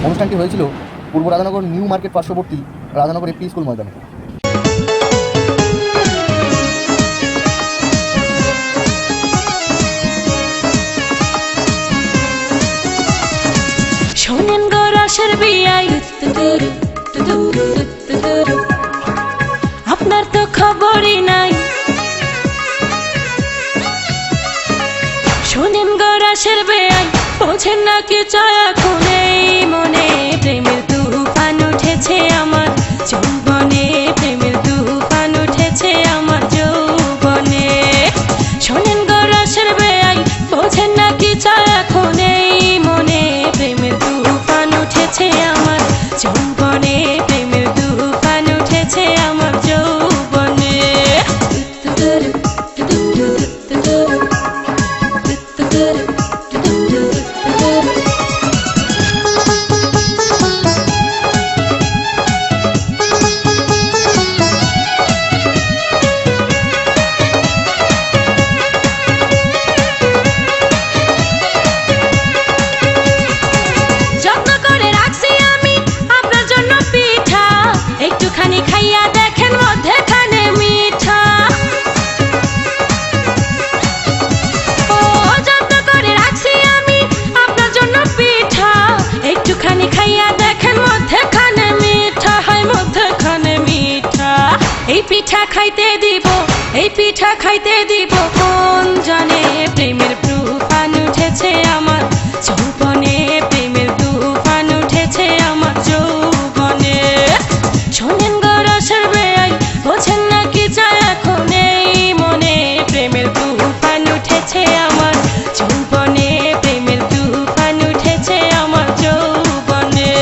অনুষ্ঠানটি হয়েছিল পূর্ব Radhanagar new market পার্শ্ববর্তী রাধানগর এপি স্কুল ময়দানে। শোনেন গো রসের বিয়াই আপনার তো খবরই নাই। শোনেন গো রসের বিয়াই বোঝেন না কি চায় এখন এই মনে। প্রেমের তুফান উঠেছে আমার যৌবনে, প্রেমের তুফান উঠেছে আমার যৌবনে। শোনেন গো রসের বিয়াই বোঝেন না কি চায় এখন এই মনে। প্রেমের তুফান উঠেছে আমার যৌবনে, প্রেমের তুফান উঠেছে আমার যৌবনে। একটুখানি খাইয়া দেখেন মধ্যেখানে মিঠা। ও যত্ন করে রাখছি আমি আপনার জন্য পিঠা। একটুখানি খাইয়া দেখেন মধ্যেখানে মিঠা, হয় মধ্যেখানে মিঠা। এই পিঠা খাইতে দিব, এই পিঠা খাইতে দিব কোন জানে। প্রেমের তুফান উঠেছে আমার যৌবনে, প্রেমের তুফান উঠেছে আমার যৌবনে। শোনেন গো রসের বিয়াই বোঝেন না কি চায় এখন এই মনে। প্রেমের তুফান উঠেছে আমার যৌবনে, প্রেমের তুফান উঠেছে আমার যৌবনে।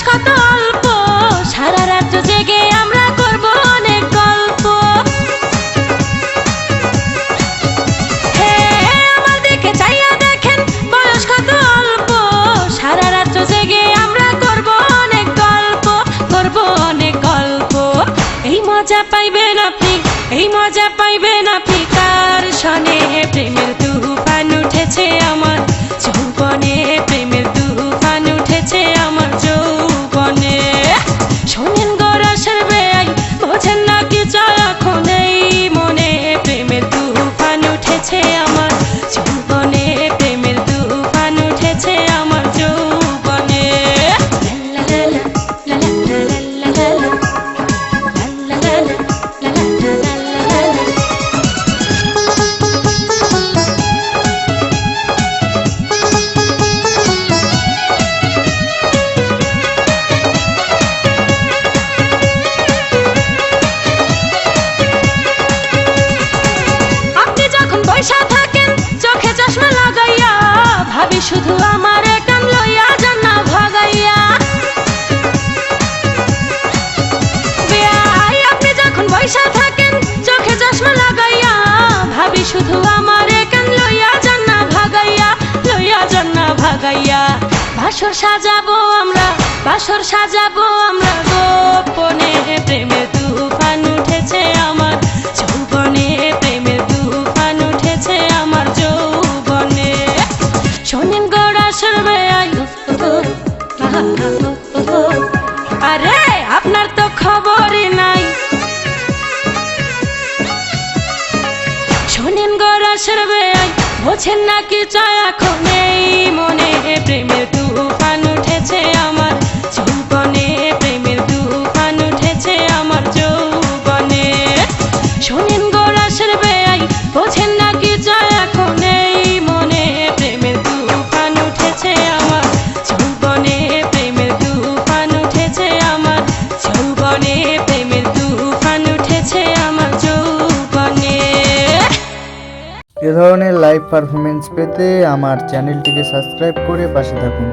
কত অল্প সারা রাত জেগে আমরা করব অনেক গল্প। আমার দিকে চাইয়া দেখেন বয়স কত অল্প, সারা রাত জেগে আমরা করব অনেক গল্প, করব অনেক গল্প। এই মজা পাইবেন আপনি, এই মজা পাইবেন আপনি কার সনে। প্রেমের তুফান উঠেছে আমার যৌবনে, প্রেমের তুফান উঠেছে আমার যৌবনে। শোনেন গো রসের বিয়াই বোঝেন না কি চায় এখন এই মনে। প্রেমের তুফান উঠেছে আমার যৌবনে, প্রেমের তুফান উঠেছে আমার যৌবনে। ভাবি শুধু আমার কান লইয়া যান না ভাগাইয়া। বিয়াই আপনি যখন বৈশা থাকেন চোখে চশমা লাগাইয়া। ভাবি শুধু আমার কান লইয়া যান না ভাগাইয়া, লইয়া যান না ভাগাইয়া। বাসর সাজাবো আমরা, বাসর সাজাবো আমরা গোপনে। প্রেমের তুফান উঠেছে আমার যৌবনে, প্রেমের তুফান উঠেছে আমার যৌবনে। শোনেন গো রসের বিয়াই আরে আপনার তো খবরই নাই। শোনেন গো রসের বিয়াই বোঝেন না কি চায় এখন এই মনে। প্রেমের তুফান উঠেছে আমার যৌবনে, প্রেমের তুফান উঠেছে আমার যৌবনে। শোনেন গো রসের বিয়াই বোঝেন না কি চায় এখন এই মনে। প্রেমের তুফান উঠেছে আমার যৌবনে, প্রেমের তুফান উঠেছে আমার যৌবনে, প্রেমের তুফান উঠেছে আমার যৌবনে। এ ধরনের লাইভ পারফরমেন্স পেতে আমার চ্যানেলটিকে সাবস্ক্রাইব করে পাশে থাকুন।